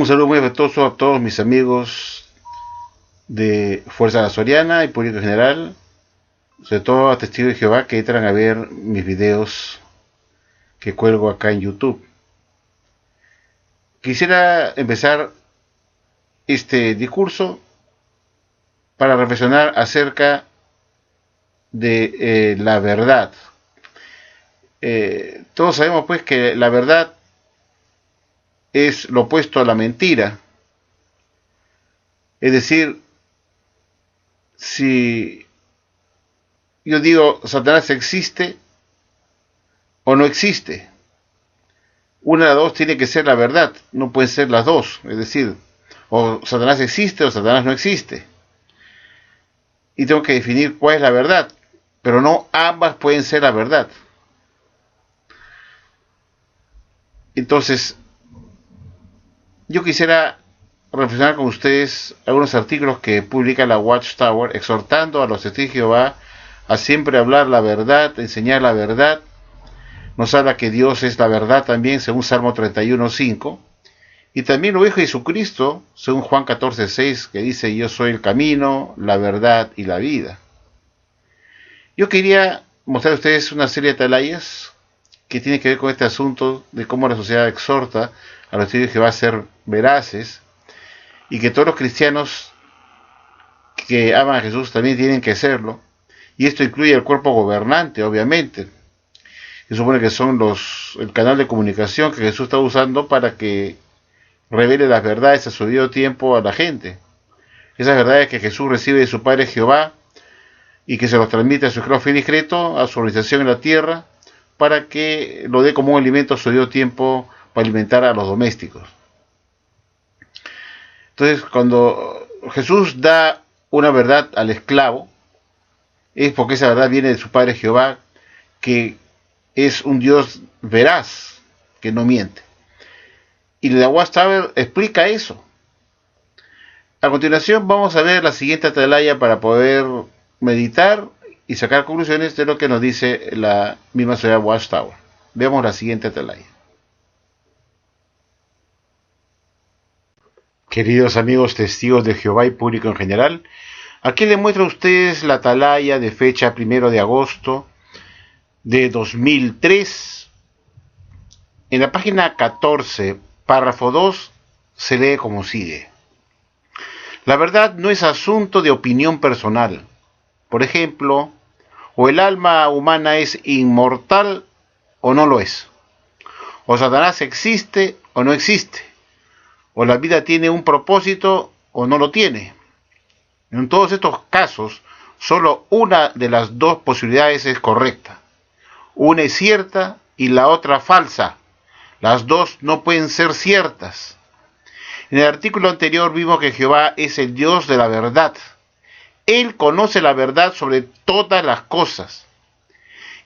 saludo muy afectuoso a todos mis amigos de Fuerza Soriana y público en general, sobre todo a testigos de Jehová que entran a ver mis videos que cuelgo acá en YouTube. Quisiera empezar este discurso para reflexionar acerca de la verdad. Todos sabemos pues que la verdad es lo opuesto a la mentira. Es decir, si yo digo Satanás existe o no existe, una de las dos tiene que ser la verdad, no pueden ser las dos. Es decir, o Satanás existe o Satanás no existe. Y tengo que definir cuál es la verdad, pero no ambas pueden ser la verdad. Entonces, yo quisiera reflexionar con ustedes algunos artículos que publica la Watchtower, exhortando a los testigos de Jehová a siempre hablar la verdad, enseñar la verdad. Nos habla que Dios es la verdad también, según Salmo 31:5. Y también lo dijo Jesucristo, según Juan 14:6, que dice: yo soy el camino, la verdad y la vida. Yo quería mostrar a ustedes una serie de atalayas que tiene que ver con este asunto de cómo la sociedad exhorta a los testigos de Jehová a ser veraces, y que todos los cristianos que aman a Jesús también tienen que serlo, y esto incluye el cuerpo gobernante, obviamente. Se supone que son el canal de comunicación que Jesús está usando para que revele las verdades a su debido tiempo a la gente. Esas verdades que Jesús recibe de su Padre Jehová y que se los transmite a su esclavo fiel y discreto, a su organización en la tierra, para que lo dé como un alimento a su debido tiempo para alimentar a los domésticos. Entonces, cuando Jesús da una verdad al esclavo, es porque esa verdad viene de su Padre Jehová, que es un Dios veraz, que no miente. Y la Watchtower explica eso. A continuación vamos a ver la siguiente atalaya para poder meditar y sacar conclusiones de lo que nos dice la misma sociedad Watchtower. Veamos la siguiente atalaya. Queridos amigos testigos de Jehová y público en general, aquí les muestro a ustedes la atalaya de fecha 1 de agosto de 2003. En la página 14, párrafo 2, se lee como sigue: la verdad no es asunto de opinión personal. Por ejemplo, o el alma humana es inmortal o no lo es, o Satanás existe o no existe, o la vida tiene un propósito o no lo tiene. En todos estos casos, solo una de las dos posibilidades es correcta. Una es cierta y la otra falsa. Las dos no pueden ser ciertas. En el artículo anterior vimos que Jehová es el Dios de la verdad. Él conoce la verdad sobre todas las cosas.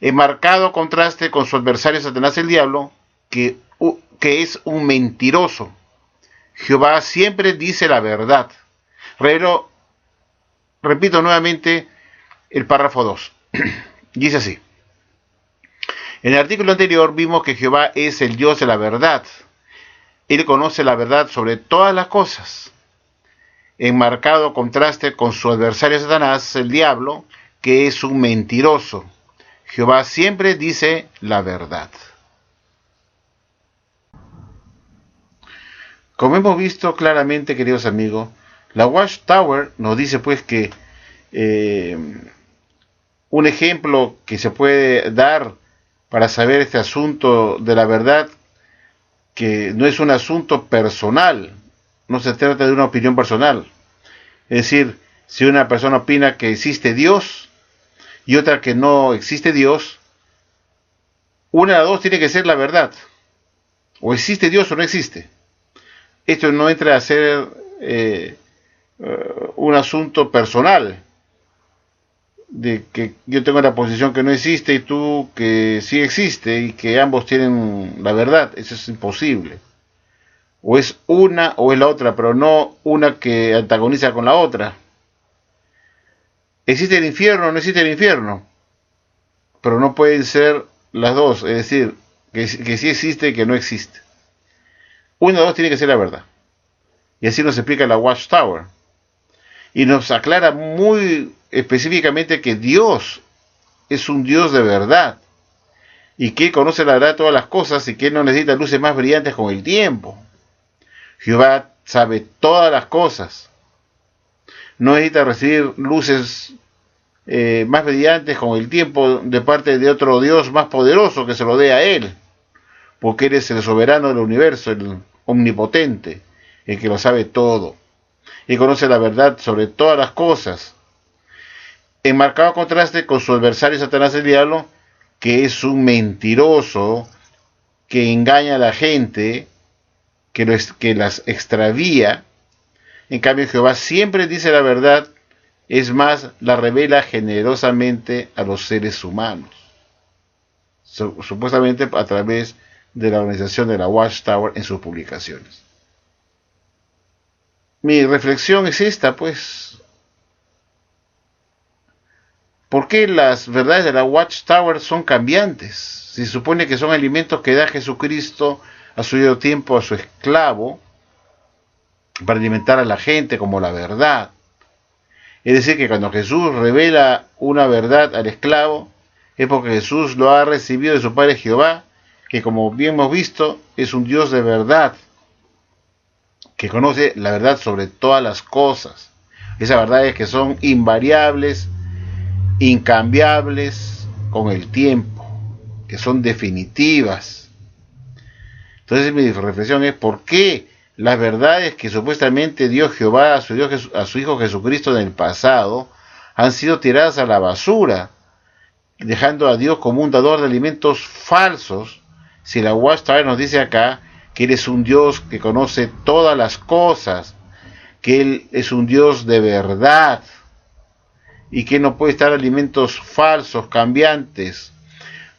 En marcado contraste con su adversario Satanás el diablo, que es un mentiroso. Jehová siempre dice la verdad. Repito nuevamente el párrafo 2. Dice así: en el artículo anterior vimos que Jehová es el Dios de la verdad. Él conoce la verdad sobre todas las cosas. En marcado contraste con su adversario Satanás, el diablo, que es un mentiroso. Jehová siempre dice la verdad. Como hemos visto claramente, queridos amigos, la Watchtower nos dice pues que un ejemplo que se puede dar para saber este asunto de la verdad, que no es un asunto personal, no se trata de una opinión personal. Es decir, si una persona opina que existe Dios y otra que no existe Dios, una de las dos tiene que ser la verdad. O existe Dios o no existe. Esto no entra a ser un asunto personal, de que yo tengo la posición que no existe y tú que sí existe, y que ambos tienen la verdad. Eso es imposible. O es una o es la otra, pero no una que antagoniza con la otra. ¿Existe el infierno o no existe el infierno? Pero no pueden ser las dos, es decir, que sí existe y que no existe. Una de dos tiene que ser la verdad. Y así nos explica la Watchtower. Y nos aclara muy específicamente que Dios es un Dios de verdad. Y que Él conoce la verdad de todas las cosas y que Él no necesita luces más brillantes con el tiempo. Jehová sabe todas las cosas. No necesita recibir luces más brillantes con el tiempo de parte de otro Dios más poderoso que se lo dé a Él. Porque Él es el soberano del universo, el omnipotente, el que lo sabe todo. Y conoce la verdad sobre todas las cosas. En marcado contraste con su adversario Satanás el diablo, que es un mentiroso, que engaña a la gente, que las extravía. En cambio Jehová siempre dice la verdad, es más, la revela generosamente a los seres humanos. Supuestamente a través de la organización de la Watchtower en sus publicaciones. Mi reflexión es esta, pues. ¿Por qué las verdades de la Watchtower son cambiantes? Se supone que son alimentos que da Jesucristo a su debido tiempo a su esclavo para alimentar a la gente como la verdad. Es decir, que cuando Jesús revela una verdad al esclavo, es porque Jesús lo ha recibido de su Padre Jehová, que como bien hemos visto, es un Dios de verdad, que conoce la verdad sobre todas las cosas. Esas verdades que son invariables, incambiables con el tiempo, que son definitivas. Entonces mi reflexión es, ¿por qué las verdades que supuestamente dio Jehová a su Hijo Jesucristo en el pasado han sido tiradas a la basura, dejando a Dios como un dador de alimentos falsos? Si la Watchtower nos dice acá que Él es un Dios que conoce todas las cosas, que Él es un Dios de verdad, y que no puede estar alimentos falsos, cambiantes,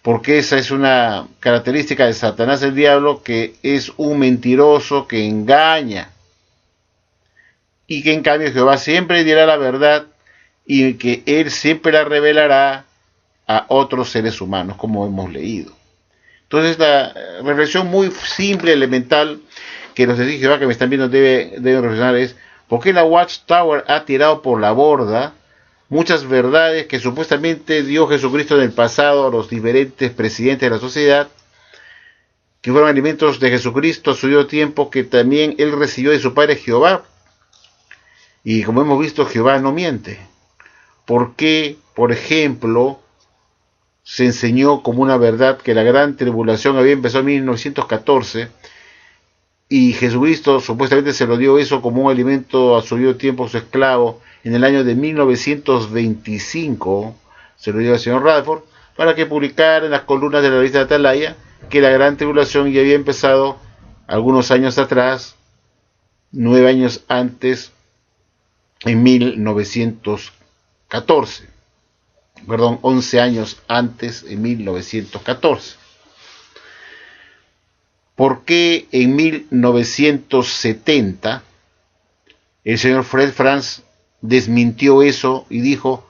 porque esa es una característica de Satanás el diablo, que es un mentiroso que engaña, y que en cambio Jehová siempre dirá la verdad, y que Él siempre la revelará a otros seres humanos, como hemos leído. Entonces la reflexión muy simple, elemental, que los de Jehová que me están viendo deben reflexionar es, ¿por qué la Watchtower ha tirado por la borda muchas verdades que supuestamente dio Jesucristo en el pasado a los diferentes presidentes de la sociedad, que fueron alimentos de Jesucristo a su debido tiempo, que también Él recibió de su Padre Jehová? Y como hemos visto, Jehová no miente. ¿Por qué, por ejemplo, se enseñó como una verdad que la gran tribulación había empezado en 1914 y Jesucristo supuestamente se lo dio eso como un alimento a su debido tiempo a su esclavo en el año de 1925? Se lo dio al señor Rutherford para que publicara en las columnas de la revista de Atalaya que la gran tribulación ya había empezado algunos años atrás, 9 años antes, en 1914. Perdón, 11 años antes, en 1914. ¿Por qué en 1970 el señor Fred Franz desmintió eso y dijo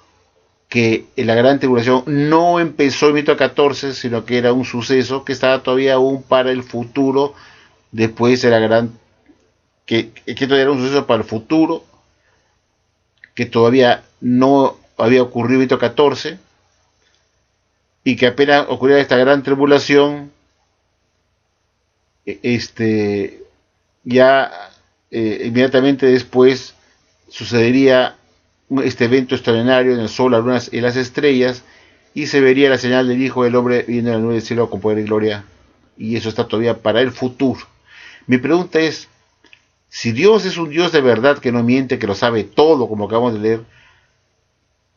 que la gran tribulación no empezó en 1914, sino que era un suceso que estaba todavía aún para el futuro, después de la gran... que todavía era un suceso para el futuro, que todavía no había ocurrido en 1914, y que apenas ocurriera esta gran tribulación, inmediatamente después sucedería este evento extraordinario en el sol, las lunas y las estrellas, y se vería la señal del Hijo del Hombre viendo en la nube del cielo con poder y gloria, y eso está todavía para el futuro. Mi pregunta es, si Dios es un Dios de verdad que no miente, que lo sabe todo, como acabamos de leer,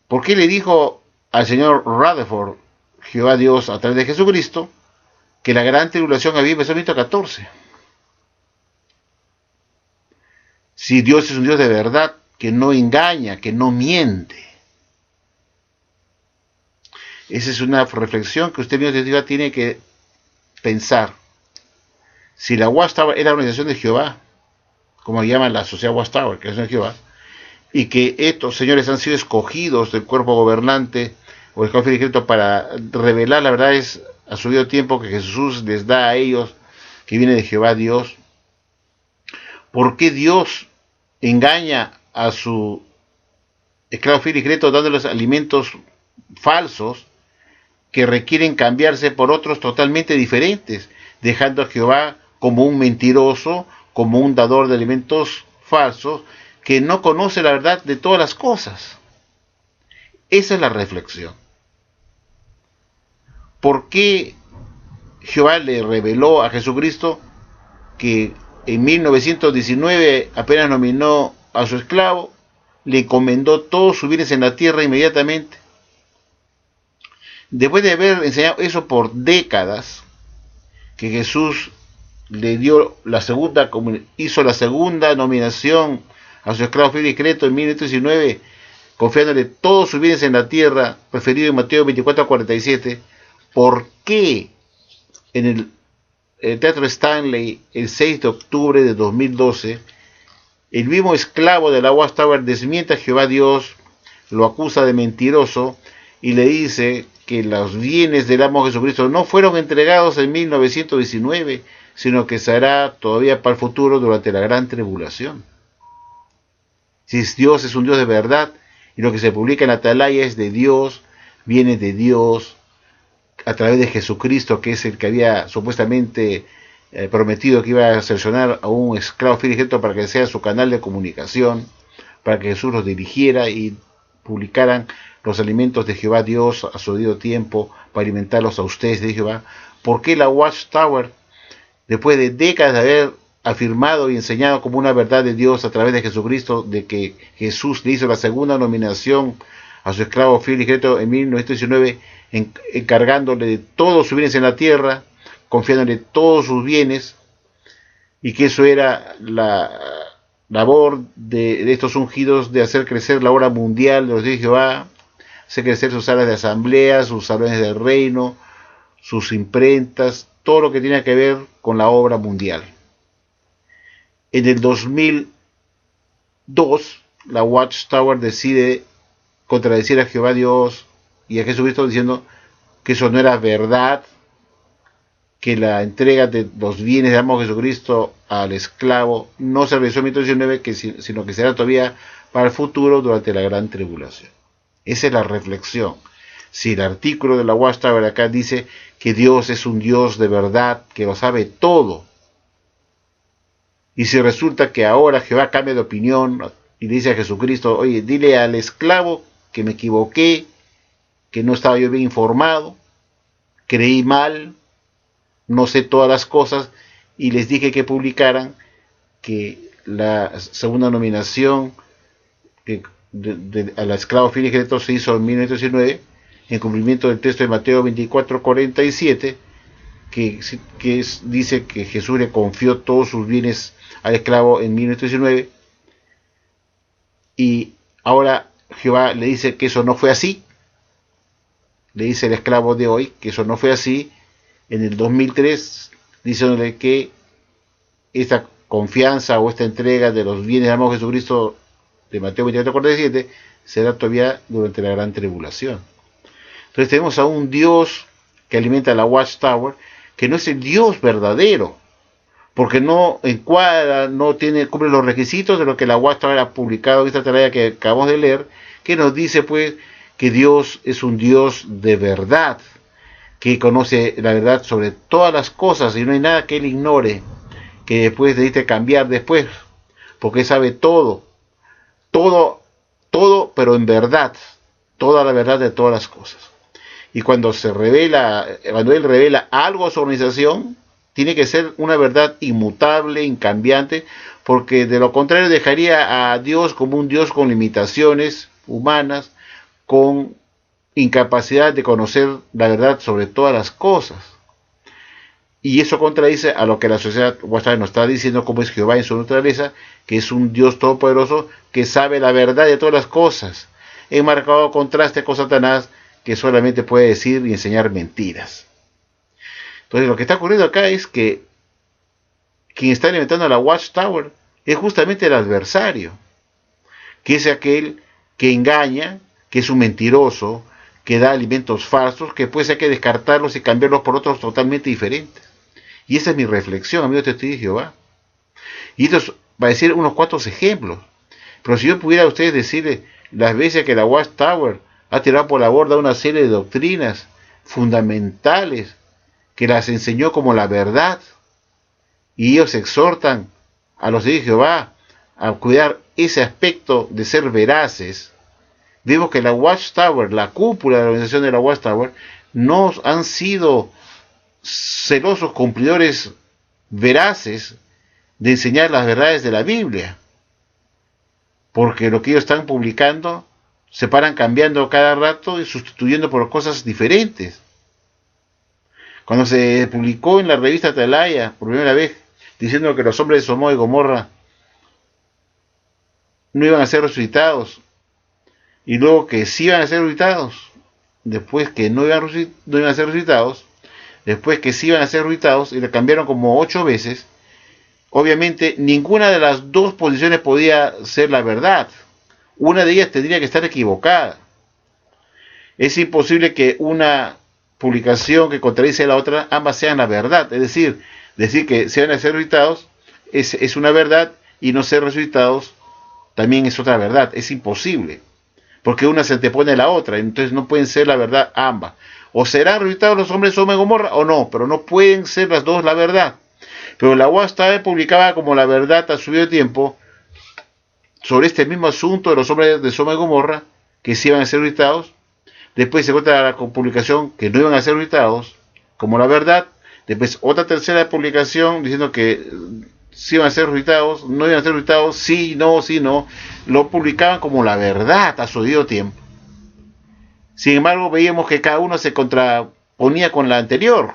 ¿por qué le dijo al señor Rutherford, Jehová Dios, a través de Jesucristo, que la gran tribulación había empezado en 1914? Si Dios es un Dios de verdad, que no engaña, que no miente. Esa es una reflexión que usted, mismo, tiene que pensar. Si la Watchtower era la organización de Jehová, como llaman la sociedad Watchtower, que es de Jehová, y que estos señores han sido escogidos del cuerpo gobernante o del cuerpo discreto para revelar la verdad es a su debido tiempo que Jesús les da a ellos, que viene de Jehová Dios, ¿por qué Dios engaña a su esclavo fiel y secreto dándoles alimentos falsos que requieren cambiarse por otros totalmente diferentes, dejando a Jehová como un mentiroso, como un dador de alimentos falsos, que no conoce la verdad de todas las cosas. Esa es la reflexión. ¿Por qué Jehová le reveló a Jesucristo que en 1919 apenas nominó a su esclavo, le encomendó todos sus bienes en la tierra inmediatamente? Después de haber enseñado eso por décadas, que Jesús le dio hizo la segunda nominación a su esclavo fiel y secreto en 1919, confiándole todos sus bienes en la tierra, referido en Mateo 24:47, ¿por qué en el Teatro Stanley el 6 de octubre de 2012 el mismo esclavo de la Watchtower desmiente a Jehová Dios, lo acusa de mentiroso y le dice que los bienes del amo Jesucristo no fueron entregados en 1919, sino que será todavía para el futuro durante la gran tribulación? Si Dios es un Dios de verdad y lo que se publica en la Atalaya es de Dios, viene de Dios a través de Jesucristo, que es el que había supuestamente prometido que iba a seleccionar a un esclavo fiel y secreto para que sea su canal de comunicación, para que Jesús los dirigiera y publicaran los alimentos de Jehová Dios a su debido tiempo para alimentarlos a ustedes de Jehová. ¿Por qué la Watchtower, después de décadas de haber afirmado y enseñado como una verdad de Dios a través de Jesucristo, de que Jesús le hizo la segunda nominación a su esclavo fiel y secreto en 1919, encargándole de todos sus bienes en la tierra, confiándole todos sus bienes, y que eso era la labor de estos ungidos de hacer crecer la obra mundial de los días de Jehová, hacer crecer sus salas de asamblea, sus salones del reino, sus imprentas, todo lo que tiene que ver con la obra mundial? En el 2002, la Watchtower decide contradecir a Jehová Dios y a Jesucristo diciendo que eso no era verdad, que la entrega de los bienes de amo Jesucristo al esclavo no se realizó en 1919, sino que será todavía para el futuro durante la gran tribulación. Esa es la reflexión. Si el artículo de la Watchtower acá dice que Dios es un Dios de verdad, que lo sabe todo, y si resulta que ahora Jehová cambia de opinión y dice a Jesucristo, oye, dile al esclavo que me equivoqué, que no estaba yo bien informado, creí mal, no sé todas las cosas, y les dije que publicaran que la segunda nominación a la esclavo fiel y secreto se hizo en 1919, en cumplimiento del texto de Mateo 24:47, que dice que Jesús le confió todos sus bienes al esclavo en 1919, y ahora Jehová le dice que eso no fue así, le dice el esclavo de hoy que eso no fue así, en el 2003, diciéndole que esta confianza o esta entrega de los bienes del amor de Jesucristo de Mateo 24:47 será todavía durante la gran tribulación. Entonces tenemos a un Dios que alimenta la Watchtower, que no es el Dios verdadero, porque no encuadra, cumple los requisitos de lo que la Watchtower ha publicado en esta tarea que acabamos de leer, que nos dice pues que Dios es un Dios de verdad, que conoce la verdad sobre todas las cosas y no hay nada que él ignore, que después necesite cambiar después, porque sabe todo, pero en verdad, toda la verdad de todas las cosas. Y cuando él revela algo a su organización, tiene que ser una verdad inmutable, incambiante, porque de lo contrario dejaría a Dios como un Dios con limitaciones humanas, con incapacidad de conocer la verdad sobre todas las cosas. Y eso contradice a lo que la sociedad Watchtower nos está diciendo, como es Jehová en su naturaleza, que es un Dios todopoderoso que sabe la verdad de todas las cosas, en marcado contraste con Satanás, que solamente puede decir y enseñar mentiras. Entonces lo que está ocurriendo acá es que quien está alimentando la Watchtower es justamente el adversario, que es aquel que engaña, que es un mentiroso, que da alimentos falsos, que pues hay que descartarlos y cambiarlos por otros totalmente diferentes. Y esa es mi reflexión, amigos testigos de Jehová. Y esto es para decir unos cuantos ejemplos. Pero si yo pudiera a ustedes decirle las veces que la Watchtower ha tirado por la borda una serie de doctrinas fundamentales que las enseñó como la verdad, y ellos exhortan a los de Jehová a cuidar ese aspecto de ser veraces, vemos que la Watchtower, la cúpula de la organización de la Watchtower, no han sido celosos cumplidores veraces de enseñar las verdades de la Biblia, porque lo que ellos están publicando se paran cambiando cada rato y sustituyendo por cosas diferentes. Cuando se publicó en la revista Atalaya por primera vez diciendo que los hombres de Sodoma y Gomorra no iban a ser resucitados, y luego que sí iban a ser resucitados, después que no iban a ser resucitados, después que sí iban a ser resucitados, y le cambiaron como 8 veces, obviamente ninguna de las dos posiciones podía ser la verdad. Una de ellas tendría que estar equivocada. Es imposible que una publicación que contradice a la otra, ambas sean la verdad. Es decir que se van a ser resucitados es una verdad, y no ser resucitados también es otra verdad. Es imposible, porque una se antepone a la otra, entonces no pueden ser la verdad ambas. O serán resucitados los hombres de Sodoma y Gomorra o no, pero no pueden ser las dos la verdad. Pero la Watchtower publicaba como la verdad a su debido tiempo sobre este mismo asunto de los hombres de Sodoma y Gomorra, que sí iban a ser resucitados. Después se encuentra la publicación que no iban a ser resucitados como la verdad. Después otra tercera publicación diciendo que sí iban a ser resucitados, no iban a ser resucitados, sí, no. Lo publicaban como la verdad a su debido tiempo. Sin embargo, veíamos que cada uno se contraponía con la anterior.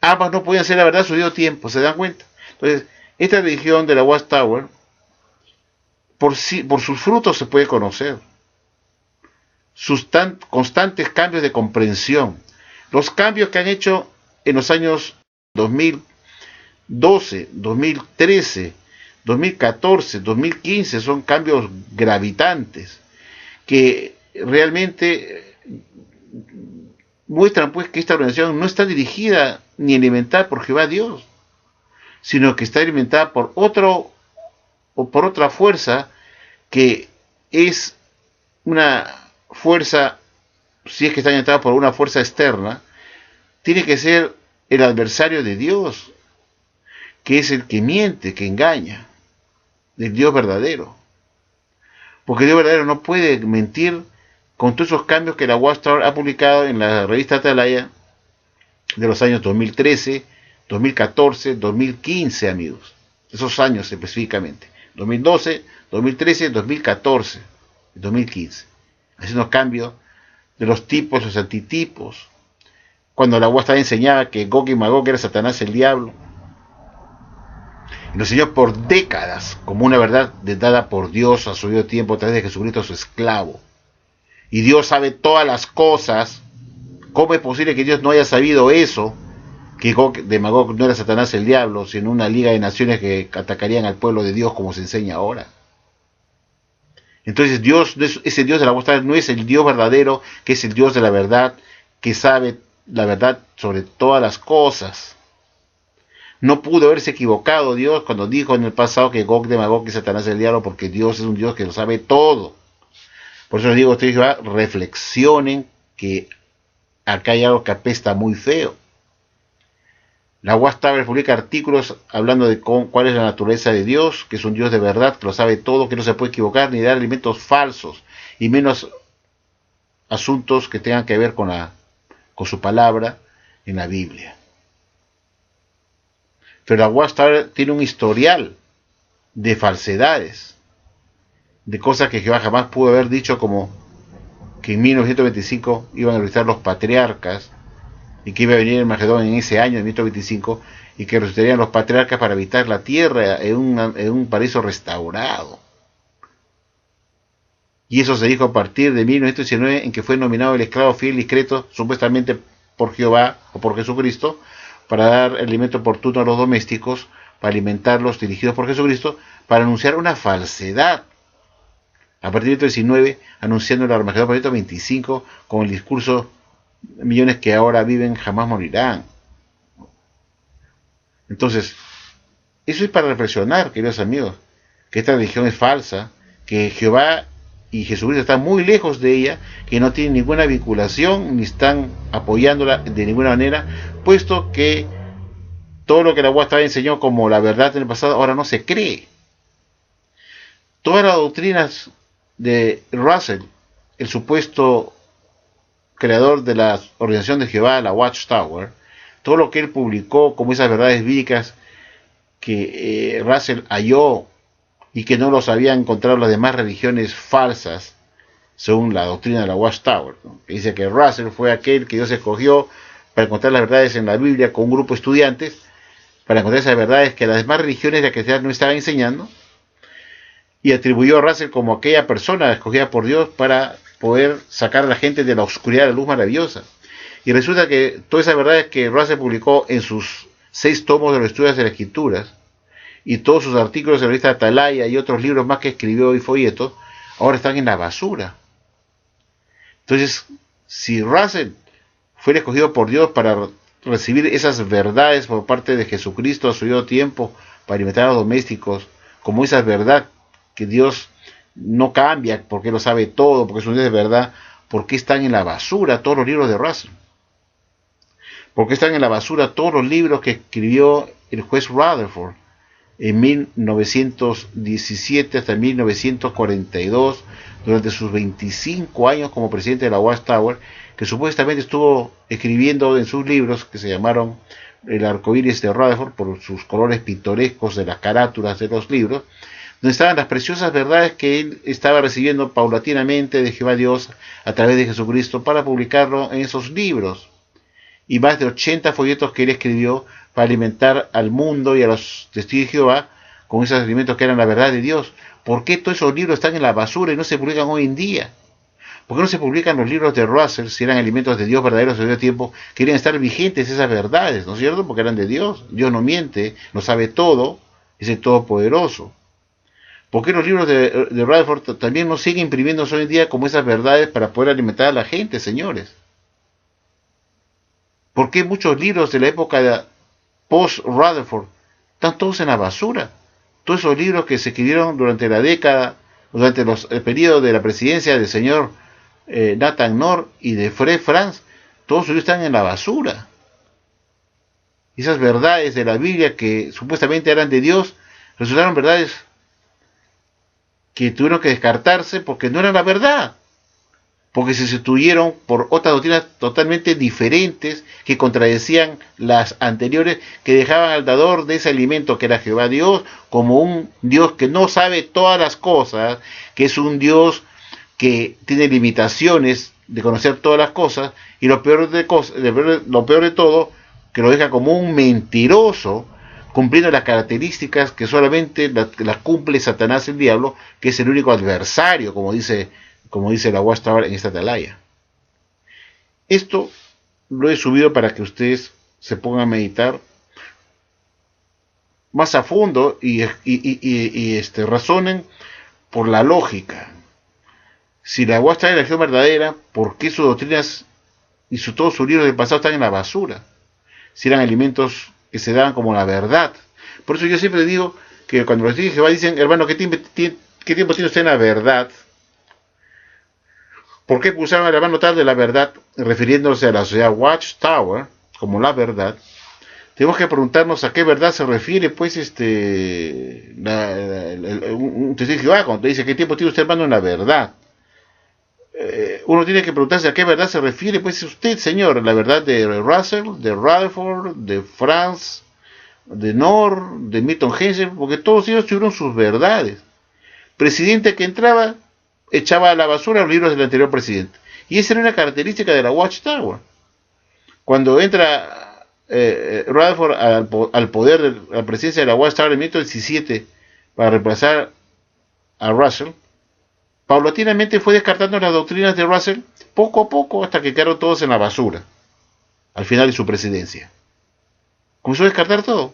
Ambas no podían ser la verdad a su debido tiempo, ¿se dan cuenta? Entonces, esta religión de la Watchtower, por sus frutos se puede conocer. Sus constantes cambios de comprensión. Los cambios que han hecho en los años 2012, 2013, 2014, 2015 son cambios gravitantes que realmente muestran pues que esta organización no está dirigida ni alimentada por Jehová Dios, sino que está alimentada por otra fuerza, que es una fuerza, si es que está alimentada por una fuerza externa, tiene que ser el adversario de Dios, que es el que miente, que engaña, del Dios verdadero. Porque Dios verdadero no puede mentir, con todos esos cambios que la Watchtower ha publicado en la revista Atalaya de los años 2013, 2014, 2015, amigos. Esos años específicamente. 2012, 2013, 2014, 2015. Haciendo cambios de los tipos, los antitipos. Cuando la Watchtower enseñaba que Gog y Magog era Satanás el diablo. Y lo enseñó por décadas como una verdad dada por Dios a su debido tiempo a través de Jesucristo, su esclavo. Y Dios sabe todas las cosas. ¿Cómo es posible que Dios no haya sabido eso? Que Gog de Magog no era Satanás el diablo, sino una liga de naciones que atacarían al pueblo de Dios, como se enseña ahora. Entonces Dios, ese Dios de la Watchtower no es el Dios verdadero, que es el Dios de la verdad, que sabe la verdad sobre todas las cosas. No pudo haberse equivocado Dios cuando dijo en el pasado que Gog de Magog es Satanás el diablo, porque Dios es un Dios que lo sabe todo. Por eso les digo a ustedes, reflexionen, que acá hay algo que apesta muy feo. La Watchtower publica artículos hablando de cuál es la naturaleza de Dios, que es un Dios de verdad, que lo sabe todo, que no se puede equivocar ni dar alimentos falsos, y menos asuntos que tengan que ver con su palabra en la Biblia. Pero la Watchtower tiene un historial de falsedades, de cosas que Jehová jamás pudo haber dicho, como que en 1925 iban a resucitar los patriarcas, y que iba a venir el Magedón en ese año, en 1925, y que resucitarían los patriarcas para habitar la tierra en un paraíso restaurado. Y eso se dijo a partir de 1919, en que fue nominado el esclavo fiel y discreto, supuestamente por Jehová o por Jesucristo, para dar alimento oportuno a los domésticos, para alimentarlos, dirigidos por Jesucristo, para anunciar una falsedad. A partir de 1919, anunciando el Armagedón para 1925, con el discurso: millones que ahora viven jamás morirán. Entonces, Eso es para reflexionar, queridos amigos, que esta religión es falsa, que Jehová y Jesucristo están muy lejos de ella, que no tienen ninguna vinculación, ni están apoyándola de ninguna manera, puesto que todo lo que la UA enseñó como la verdad en el pasado ahora no se cree. Todas las doctrinas de Russell, el supuesto creador de la organización de Jehová, la Watchtower, todo lo que él publicó como esas verdades bíblicas que Russell halló y que no los habían encontrado las demás religiones falsas, según la doctrina de la Watchtower, ¿no? Que dice que Russell fue aquel que Dios escogió para encontrar las verdades en la Biblia con un grupo de estudiantes, para encontrar esas verdades que las demás religiones de la cristiandad no estaban enseñando, y atribuyó a Russell como aquella persona escogida por Dios para poder sacar a la gente de la oscuridad a la luz maravillosa. Y resulta que todas esas verdades que Russell publicó en sus 6 tomos de los estudios de las Escrituras, y todos sus artículos en la revista Atalaya y otros libros más que escribió y folletos, ahora están en la basura. Entonces, si Russell fue escogido por Dios para recibir esas verdades por parte de Jesucristo a su debido tiempo, para alimentar a los domésticos, como esa verdad que Dios no cambia, porque lo sabe todo, porque es un Dios de verdad, ¿por qué están en la basura todos los libros de Russell? ¿Por qué están en la basura todos los libros que escribió el juez Rutherford en 1917 hasta 1942, durante sus 25 años como presidente de la Watchtower, que supuestamente estuvo escribiendo en sus libros, que se llamaron El arcoíris de Rutherford, por sus colores pintorescos de las carátulas de los libros, donde estaban las preciosas verdades que él estaba recibiendo paulatinamente de Jehová Dios a través de Jesucristo para publicarlo en esos libros, y más de 80 folletos que él escribió para alimentar al mundo y a los testigos de Jehová con esos alimentos que eran la verdad de Dios. ¿Por qué todos esos libros están en la basura y no se publican hoy en día? ¿Por qué no se publican los libros de Russell si eran alimentos de Dios verdaderos en el tiempo? Querían estar vigentes esas verdades, ¿no es cierto? Porque eran de Dios. Dios no miente, lo sabe todo, es el Todopoderoso. ¿Por qué los libros de Rutherford también no siguen imprimiéndose hoy en día como esas verdades para poder alimentar a la gente, señores? ¿Por qué muchos libros de la época de post-Rutherford están todos en la basura? Todos esos libros que se escribieron durante la década, durante el periodo de la presidencia del señor Nathan Knorr y de Fred Franz, todos ellos están en la basura. Esas verdades de la Biblia que supuestamente eran de Dios, resultaron verdades que tuvieron que descartarse porque no eran la verdad, porque se sustituyeron por otras doctrinas totalmente diferentes que contradecían las anteriores, que dejaban al dador de ese alimento que era Jehová Dios como un Dios que no sabe todas las cosas, que es un Dios que tiene limitaciones de conocer todas las cosas, y lo peor de todo, que lo deja como un mentiroso, cumpliendo las características que solamente las cumple Satanás, el diablo, que es el único adversario, como dice la Watchtower en esta atalaya. Esto lo he subido para que ustedes se pongan a meditar más a fondo y razonen por la lógica. Si la Watchtower es la religión verdadera, ¿por qué sus doctrinas y todos sus libros del pasado están en la basura? Si eran alimentos que se daban como la verdad. Por eso yo siempre digo que cuando los testigos de Jehová dicen, hermano, ¿qué tiempo tiene usted en la verdad? ¿Por qué acusaron al hermano tal de la verdad, refiriéndose a la sociedad Watchtower como la verdad? Tenemos que preguntarnos a qué verdad se refiere, pues, un testigo de Jehová cuando dice, ¿qué tiempo tiene usted, hermano, en la verdad? Uno tiene que preguntarse a qué verdad se refiere, pues, usted, señor, la verdad de Russell, de Rutherford, de Franz, de Knorr, de Milton Hansen, porque todos ellos tuvieron sus verdades. Presidente que entraba, echaba a la basura los libros del anterior presidente. Y esa era una característica de la Watchtower. Cuando entra Rutherford al poder de la presidencia de la Watchtower en 1917 para reemplazar a Russell, paulatinamente fue descartando las doctrinas de Russell poco a poco hasta que quedaron todos en la basura al final de su presidencia. Comenzó a descartar todo,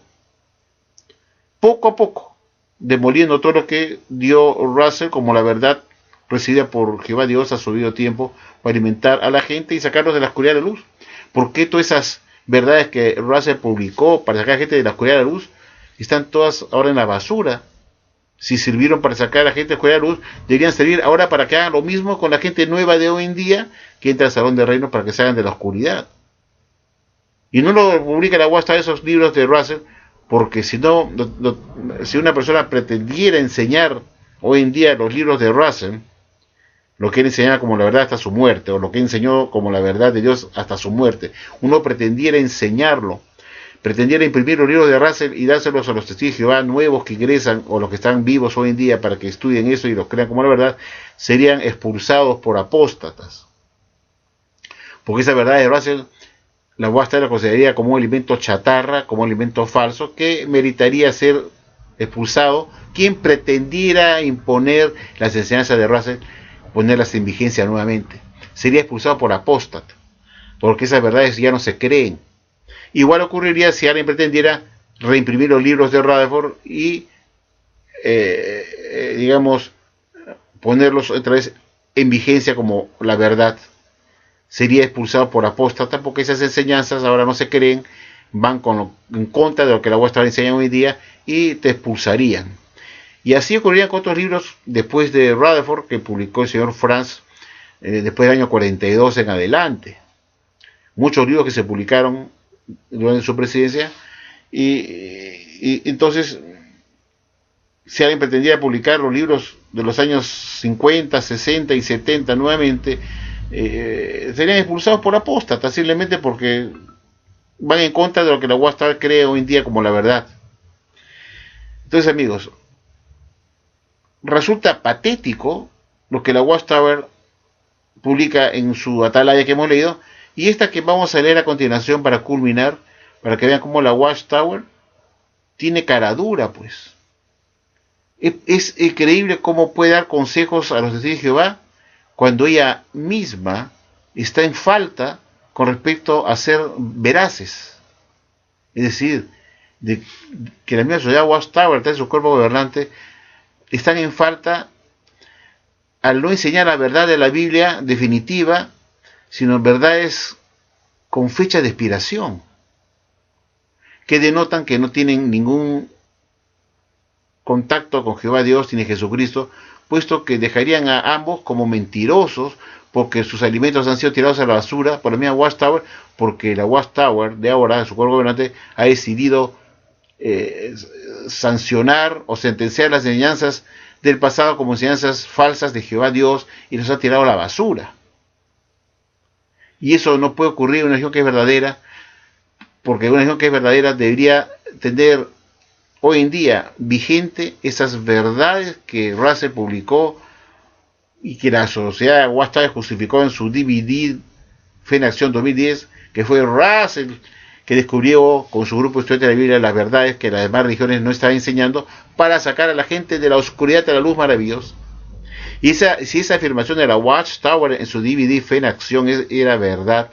poco a poco, demoliendo todo lo que dio Russell como la verdad recibida por Jehová Dios a su debido tiempo para alimentar a la gente y sacarlos de la oscuridad a la luz. ¿Por qué todas esas verdades que Russell publicó para sacar a la gente de la oscuridad a la luz están todas ahora en la basura. Si sirvieron para sacar a la gente de la oscuridad a la luz, deberían servir ahora para que hagan lo mismo con la gente nueva de hoy en día que entra al salón de reino para que se hagan de la oscuridad. Y no lo publica la UAS esos libros de Russell, porque si no, si una persona pretendiera enseñar hoy en día los libros de Russell, lo que él enseñaba como la verdad hasta su muerte, o lo que él enseñó como la verdad de Dios hasta su muerte, uno pretendiera enseñarlo, pretendiera imprimir los libros de Russell y dárselos a los testigos de Jehová nuevos que ingresan, o los que están vivos hoy en día para que estudien eso y los crean como la verdad, serían expulsados por apóstatas. Porque esa verdad de Russell, la UAS la consideraría como un alimento chatarra, como un alimento falso, que meritaría ser expulsado quien pretendiera imponer las enseñanzas de Russell, ponerlas en vigencia nuevamente. Sería expulsado por apóstata, porque esas verdades ya no se creen. Igual ocurriría si alguien pretendiera reimprimir los libros de Rutherford y, digamos, ponerlos otra vez en vigencia como la verdad. Sería expulsado por apóstata, porque esas enseñanzas ahora no se creen, van en contra de lo que la UAS enseña hoy en día y te expulsarían. Y así ocurriría con otros libros después de Rutherford, que publicó el señor Franz después del año 42 en adelante. Muchos libros que se publicaron durante su presidencia, y entonces, si alguien pretendía publicar los libros de los años 50, 60 y 70 nuevamente, serían expulsados por apóstatas, simplemente porque van en contra de lo que la UAS cree hoy en día como la verdad. Entonces, amigos, resulta patético lo que la Watchtower publica en su atalaya que hemos leído, y esta que vamos a leer a continuación para culminar, para que vean cómo la Watchtower tiene cara dura, pues. Es increíble cómo puede dar consejos a los testigos de Jehová cuando ella misma está en falta con respecto a ser veraces. Es decir, de que la misma sociedad Watchtower, en su cuerpo gobernante, están en falta al no enseñar la verdad de la Biblia definitiva, sino verdades con fecha de expiración, que denotan que no tienen ningún contacto con Jehová Dios ni Jesucristo, puesto que dejarían a ambos como mentirosos, porque sus alimentos han sido tirados a la basura por la misma Watchtower, porque la Watchtower de ahora, su cuerpo gobernante, ha decidido sancionar o sentenciar las enseñanzas del pasado como enseñanzas falsas de Jehová Dios, y los ha tirado a la basura. Y eso no puede ocurrir en una religión que es verdadera, porque una religión que es verdadera debería tener hoy en día vigente esas verdades que Russell publicó y que la sociedad Watchtower justificó en su DVD Fe en Acción 2010, que fue Russell que descubrió con su grupo de estudiantes de la Biblia las verdades que las demás religiones no estaban enseñando, para sacar a la gente de la oscuridad a la luz maravillosa. Y si esa afirmación de la Watchtower en su DVD Fe en Acción era verdad,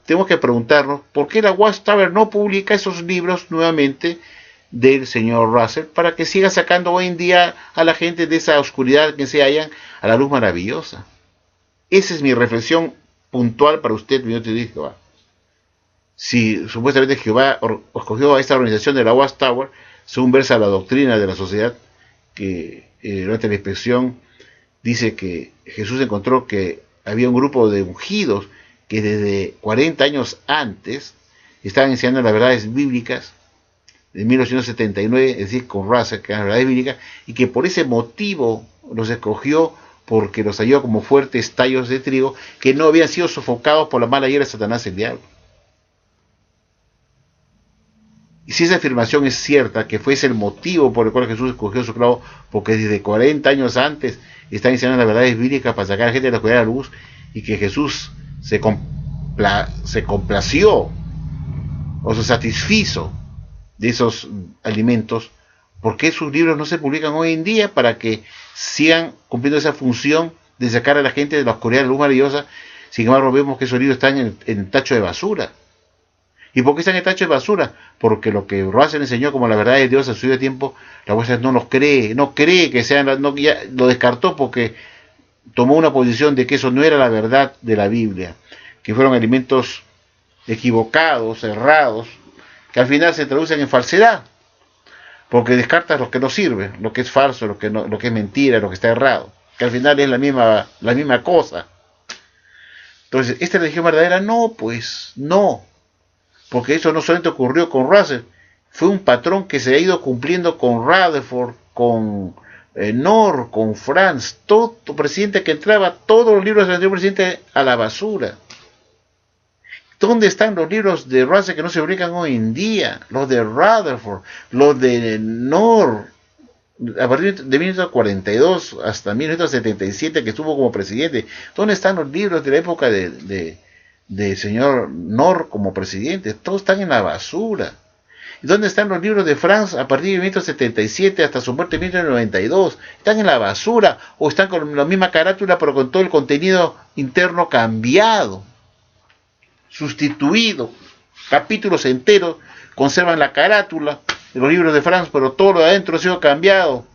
tenemos que preguntarnos por qué la Watchtower no publica esos libros nuevamente del señor Russell, para que siga sacando hoy en día a la gente de esa oscuridad que se hallan a la luz maravillosa. Esa es mi reflexión puntual para usted, mi Dios de Jehová. Si supuestamente Jehová escogió a esta organización de la Watchtower, según versa la doctrina de la sociedad, que durante la inspección dice que Jesús encontró que había un grupo de ungidos que desde 40 años antes estaban enseñando las verdades bíblicas, de 1979, es decir, con Russell, que eran las verdades bíblicas, y que por ese motivo los escogió, porque los halló como fuertes tallos de trigo que no habían sido sofocados por la mala hierba de Satanás el diablo. Y si esa afirmación es cierta, que fuese el motivo por el cual Jesús escogió su clavo, porque desde 40 años antes están enseñando las verdades bíblicas para sacar a la gente de la oscuridad a la luz, y que Jesús se complació o se satisfizo de esos alimentos, ¿por qué sus libros no se publican hoy en día para que sigan cumpliendo esa función de sacar a la gente de la oscuridad a la luz maravillosa? Sin embargo, vemos que esos libros están en el tacho de basura. ¿Y por qué están en el tacho de basura? Porque lo que Russell enseñó como la verdad de Dios a su debido tiempo, la UAS no los cree, no cree que sean, ya lo descartó, porque tomó una posición de que eso no era la verdad de la Biblia, que fueron alimentos equivocados, errados, que al final se traducen en falsedad. porque descartas lo que no sirve, lo que es falso, lo que, no, lo que es mentira, lo que está errado, que al final es la misma cosa. Entonces, ¿esta religión verdadera? No, pues no, porque eso no solamente ocurrió con Russell, fue un patrón que se ha ido cumpliendo con Rutherford, con Knorr, con Franz, todo presidente que entraba, todos los libros del anterior presidente a la basura. ¿Dónde están los libros de Russell que no se publican hoy en día? Los de Rutherford, los de Knorr, a partir de 1942 hasta 1977 que estuvo como presidente. ¿Dónde están los libros de la época de señor Knorr como presidente? Todos están en la basura. ¿Y dónde están los libros de Franz a partir de 1977 hasta su muerte en 1992? Están en la basura o están con la misma carátula pero con todo el contenido interno cambiado, sustituido. Capítulos enteros conservan la carátula de los libros de Franz, pero todo lo de adentro ha sido cambiado.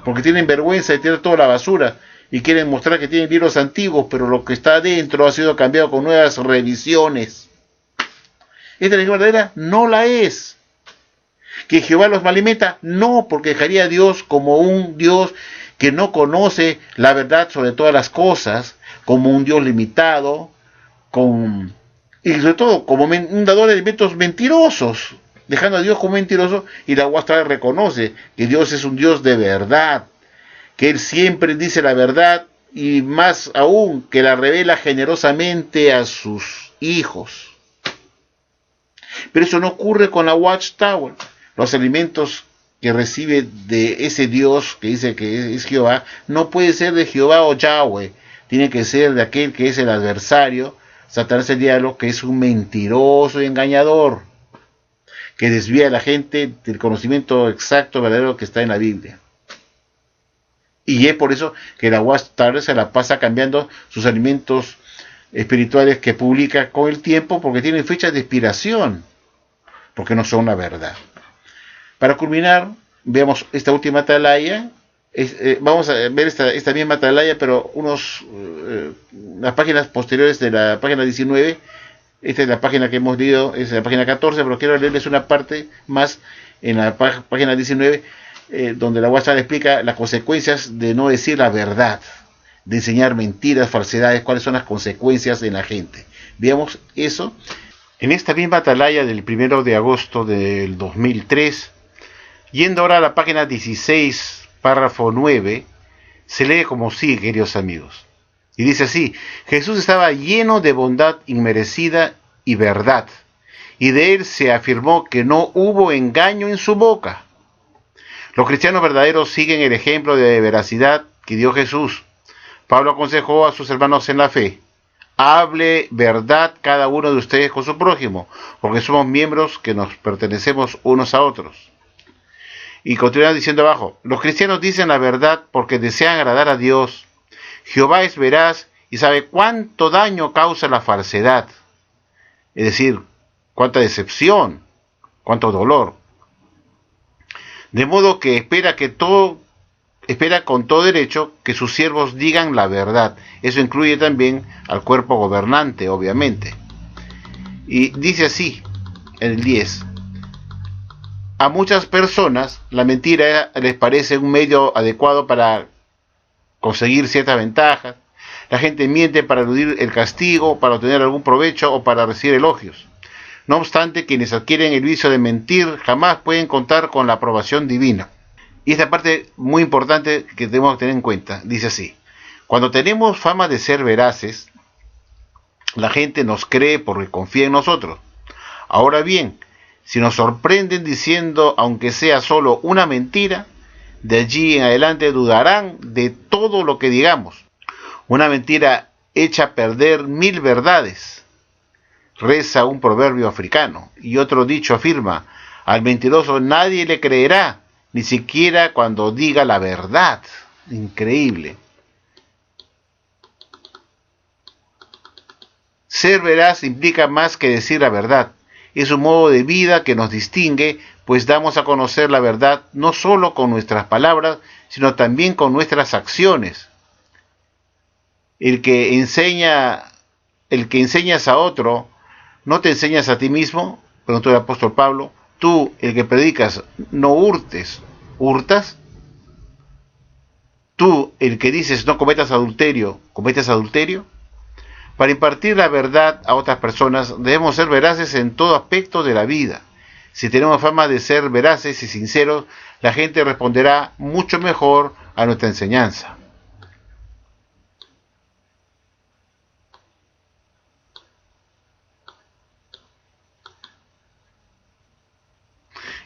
Porque tienen vergüenza de tirar toda la basura y quieren mostrar que tienen libros antiguos, pero lo que está adentro ha sido cambiado con nuevas revisiones. ¿Esta religión verdadera? No la es. ¿Que Jehová los malimenta? No, porque dejaría a Dios como un Dios que no conoce la verdad sobre todas las cosas, como un Dios limitado, y sobre todo como un dador de alimentos mentirosos, dejando a Dios como mentiroso, y la Huastra reconoce que Dios es un Dios de verdad, que Él siempre dice la verdad, y más aún, que la revela generosamente a sus hijos. Pero eso no ocurre con la Watchtower. Los alimentos que recibe de ese Dios que dice que es Jehová, no puede ser de Jehová o Yahweh, tiene que ser de aquel que es el adversario, Satanás el diablo, que es un mentiroso y engañador, que desvía a la gente del conocimiento exacto, verdadero que está en la Biblia. Y es por eso que la Watchtower se la pasa cambiando sus alimentos espirituales que publica con el tiempo, porque tienen fecha de expiración, porque no son la verdad. Para culminar, veamos esta última atalaya. Vamos a ver esta misma atalaya, pero las páginas posteriores de la página 19. Esta es la página que hemos leído, es la página 14, pero quiero leerles una parte más en la página 19, donde la Watchtower explica las consecuencias de no decir la verdad, de enseñar mentiras, falsedades, cuáles son las consecuencias en la gente. Veamos eso. En esta misma atalaya del 1 de agosto del 2003, yendo ahora a la página 16, párrafo 9, se lee como sigue, queridos amigos. Y dice así: Jesús estaba lleno de bondad inmerecida y verdad, y de él se afirmó que no hubo engaño en su boca. Los cristianos verdaderos siguen el ejemplo de veracidad que dio Jesús. Pablo aconsejó a sus hermanos en la fe: hable verdad cada uno de ustedes con su prójimo, porque somos miembros que nos pertenecemos unos a otros. Y continúa diciendo abajo: los cristianos dicen la verdad porque desean agradar a Dios. Jehová es veraz y sabe cuánto daño causa la falsedad, es decir, cuánta decepción, cuánto dolor. De modo que espera con todo derecho que sus siervos digan la verdad. Eso incluye también al cuerpo gobernante, obviamente. Y dice así, en el 10: a muchas personas la mentira les parece un medio adecuado para conseguir ciertas ventajas. La gente miente para eludir el castigo, para obtener algún provecho o para recibir elogios. No obstante, quienes adquieren el vicio de mentir jamás pueden contar con la aprobación divina. Y esta parte muy importante que tenemos que tener en cuenta, dice así: cuando tenemos fama de ser veraces, la gente nos cree porque confía en nosotros. Ahora bien, si nos sorprenden diciendo aunque sea solo una mentira, de allí en adelante dudarán de todo lo que digamos. Una mentira echa a perder 1000 verdades, reza un proverbio africano, y otro dicho afirma: al mentiroso nadie le creerá, ni siquiera cuando diga la verdad. Increíble. Ser veraz implica más que decir la verdad. Es un modo de vida que nos distingue, pues damos a conocer la verdad no solo con nuestras palabras, sino también con nuestras acciones. El que enseñas a otro, ¿no te enseñas a ti mismo?, preguntó el apóstol Pablo. Tú, el que predicas, no hurtes, ¿hurtas? Tú, el que dices no cometas adulterio, ¿cometes adulterio? Para impartir la verdad a otras personas debemos ser veraces en todo aspecto de la vida. Si tenemos fama de ser veraces y sinceros, la gente responderá mucho mejor a nuestra enseñanza.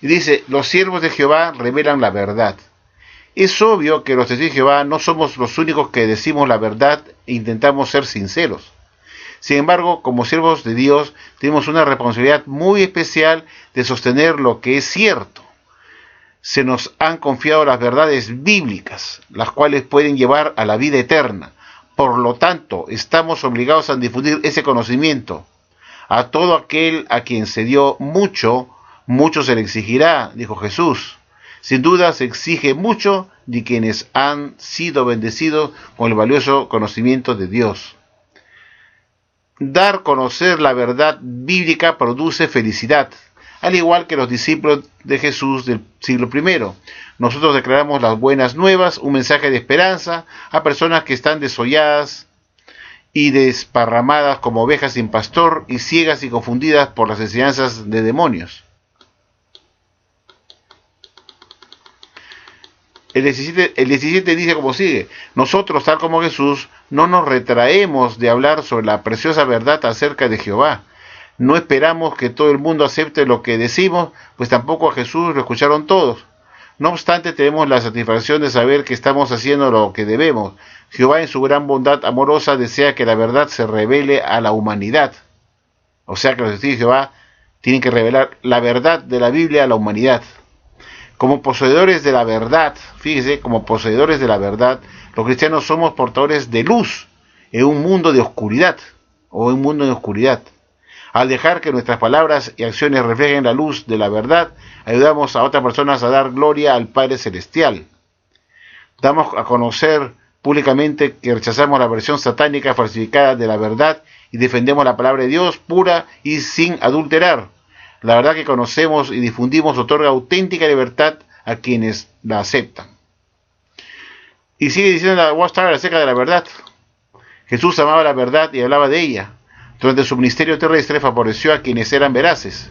Y dice, los siervos de Jehová revelan la verdad. Es obvio que los testigos de Jehová no somos los únicos que decimos la verdad e intentamos ser sinceros. Sin embargo, como siervos de Dios, tenemos una responsabilidad muy especial de sostener lo que es cierto. Se nos han confiado las verdades bíblicas, las cuales pueden llevar a la vida eterna. Por lo tanto, estamos obligados a difundir ese conocimiento. A todo aquel a quien se dio mucho, mucho se le exigirá, dijo Jesús. Sin duda se exige mucho de quienes han sido bendecidos con el valioso conocimiento de Dios. Dar a conocer la verdad bíblica produce felicidad, al igual que los discípulos de Jesús del siglo I. Nosotros declaramos las buenas nuevas, un mensaje de esperanza a personas que están desolladas y desparramadas como ovejas sin pastor y ciegas y confundidas por las enseñanzas de demonios. El 17 dice como sigue: nosotros, tal como Jesús, no nos retraemos de hablar sobre la preciosa verdad acerca de Jehová. No esperamos que todo el mundo acepte lo que decimos, pues tampoco a Jesús lo escucharon todos. No obstante, tenemos la satisfacción de saber que estamos haciendo lo que debemos. Jehová, en su gran bondad amorosa, desea que la verdad se revele a la humanidad. O sea que los testigos de Jehová tienen que revelar la verdad de la Biblia a la humanidad. Como poseedores de la verdad, fíjese, como poseedores de la verdad, los cristianos somos portadores de luz en un mundo de oscuridad, o en un mundo de oscuridad. Al dejar que nuestras palabras y acciones reflejen la luz de la verdad, ayudamos a otras personas a dar gloria al Padre Celestial. Damos a conocer públicamente que rechazamos la versión satánica falsificada de la verdad y defendemos la palabra de Dios pura y sin adulterar. La verdad que conocemos y difundimos otorga auténtica libertad a quienes la aceptan. Y sigue diciendo la Watchtower acerca de la verdad. Jesús amaba la verdad y hablaba de ella. Durante su ministerio terrestre favoreció a quienes eran veraces.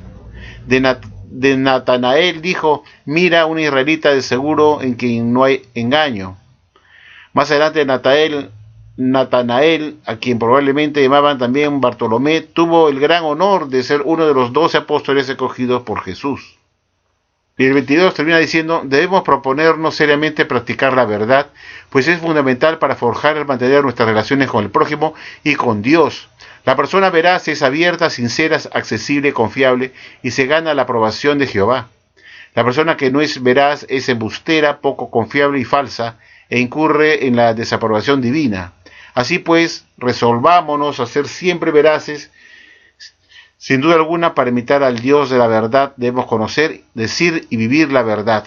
De Natanael dijo: mira, un israelita de seguro en quien no hay engaño. Más adelante Natanael, a quien probablemente llamaban también Bartolomé, tuvo el gran honor de ser uno de los 12 apóstoles escogidos por Jesús. Y el 22 termina diciendo: debemos proponernos seriamente practicar la verdad, pues es fundamental para forjar y mantener nuestras relaciones con el prójimo y con Dios. La persona veraz es abierta, sincera, accesible, confiable y se gana la aprobación de Jehová. La persona que no es veraz es embustera, poco confiable y falsa, e incurre en la desaprobación divina. Así pues, resolvámonos a ser siempre veraces. Sin duda alguna, para imitar al Dios de la verdad, debemos conocer, decir y vivir la verdad.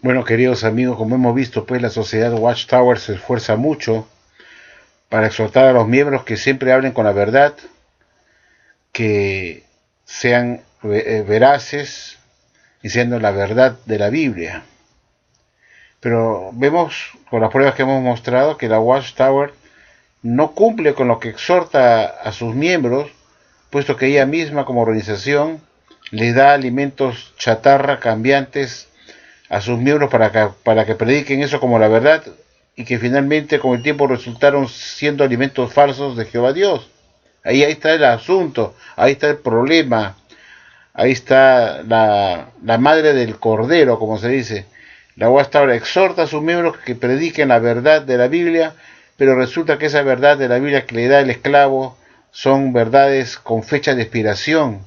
Bueno, queridos amigos, como hemos visto, pues la sociedad Watchtower se esfuerza mucho para exhortar a los miembros que siempre hablen con la verdad, que sean veraces, diciendo la verdad de la Biblia. Pero vemos con las pruebas que hemos mostrado que la Watchtower no cumple con lo que exhorta a sus miembros, puesto que ella misma como organización les da alimentos chatarra cambiantes a sus miembros para que prediquen eso como la verdad, y que finalmente con el tiempo resultaron siendo alimentos falsos de Jehová Dios. Ahí está el asunto, ahí está el problema, ahí está la madre del cordero, como se dice. La Watchtower exhorta a sus miembros que prediquen la verdad de la Biblia, pero resulta que esa verdad de la Biblia que le da el esclavo son verdades con fecha de expiración,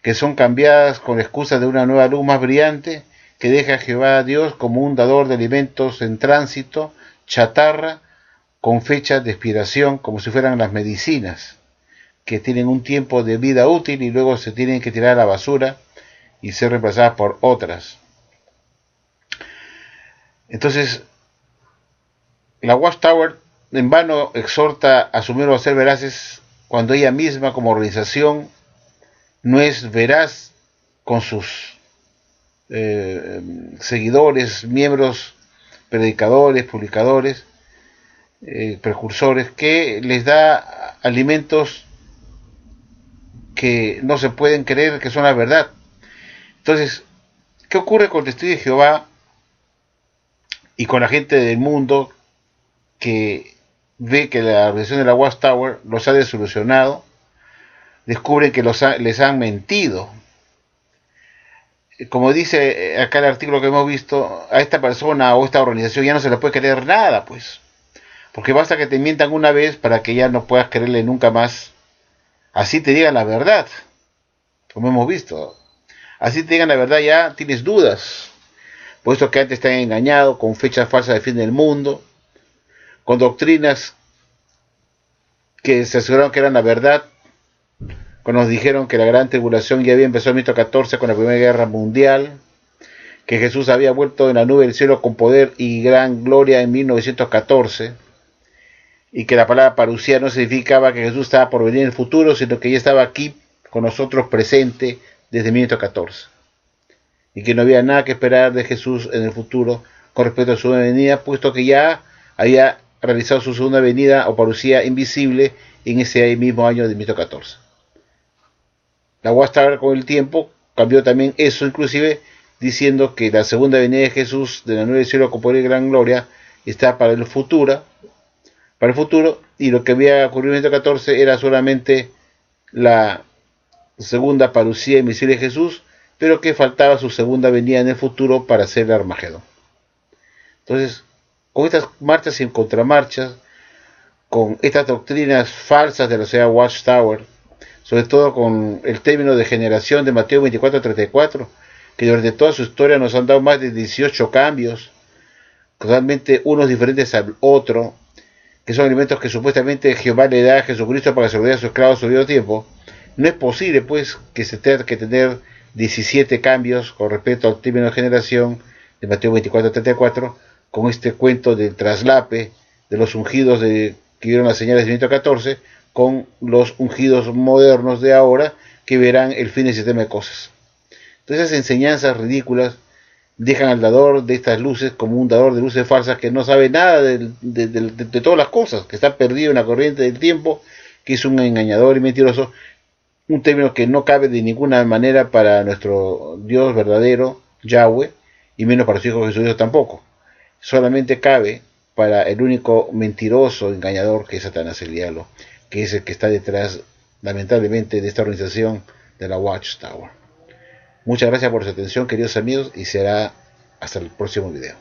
que son cambiadas con la excusa de una nueva luz más brillante, que deja a Jehová Dios como un dador de alimentos en tránsito, chatarra, con fecha de expiración, como si fueran las medicinas, que tienen un tiempo de vida útil y luego se tienen que tirar a la basura y ser reemplazadas por otras. Entonces, la Watchtower en vano exhorta a sus miembros a ser veraces cuando ella misma como organización no es veraz con sus seguidores, miembros, predicadores, publicadores, precursores, que les da alimentos que no se pueden creer que son la verdad. Entonces, ¿qué ocurre con el Testigo de Jehová y con la gente del mundo que ve que la organización de la Watchtower los ha desilusionado? Descubren que les han mentido. Como dice acá el artículo que hemos visto, a esta persona o esta organización ya no se le puede creer nada, pues. Porque basta que te mientan una vez para que ya no puedas creerle nunca más. Así te digan la verdad, como hemos visto. Así te digan la verdad, ya tienes dudas. Puesto que antes te han engañado con fechas falsas de fin del mundo, con doctrinas que se aseguraron que eran la verdad, cuando nos dijeron que la gran tribulación ya había empezado en 1914 con la Primera Guerra Mundial, que Jesús había vuelto en la nube del cielo con poder y gran gloria en 1914, y que la palabra parucía no significaba que Jesús estaba por venir en el futuro, sino que ya estaba aquí con nosotros presente desde 1914, y que no había nada que esperar de Jesús en el futuro con respecto a su venida, puesto que ya había realizado su segunda venida o parucía invisible en ese mismo año de 1914. La Watchtower con el tiempo cambió también eso, inclusive diciendo que la segunda venida de Jesús de la nube del cielo con poder y gran gloria está para el futuro, y lo que había ocurrido en 1914 era solamente la segunda parucía invisible de Jesús, pero que faltaba su segunda venida en el futuro para hacer el Armagedón. Entonces, con estas marchas y contramarchas, con estas doctrinas falsas de la sociedad Watchtower, sobre todo con el término de generación de Mateo 24:34, que durante toda su historia nos han dado más de 18 cambios, totalmente unos diferentes al otro, que son alimentos que supuestamente Jehová le da a Jesucristo para seguridad a sus esclavos a su debido tiempo. No es posible, pues, que se tenga que tener 17 cambios con respecto al término de generación de Mateo 24:34, con este cuento del traslape de los ungidos que vieron las señales de 1914, con los ungidos modernos de ahora que verán el fin del sistema de cosas. Entonces, esas enseñanzas ridículas dejan al dador de estas luces como un dador de luces falsas que no sabe nada de todas las cosas, que está perdido en la corriente del tiempo, que es un engañador y mentiroso, un término que no cabe de ninguna manera para nuestro Dios verdadero, Yahweh, y menos para su Hijo Jesucristo tampoco. Solamente cabe para el único mentiroso, engañador, que es Satanás, el diablo, que es el que está detrás, lamentablemente, de esta organización de la Watchtower. Muchas gracias por su atención, queridos amigos, y será hasta el próximo video.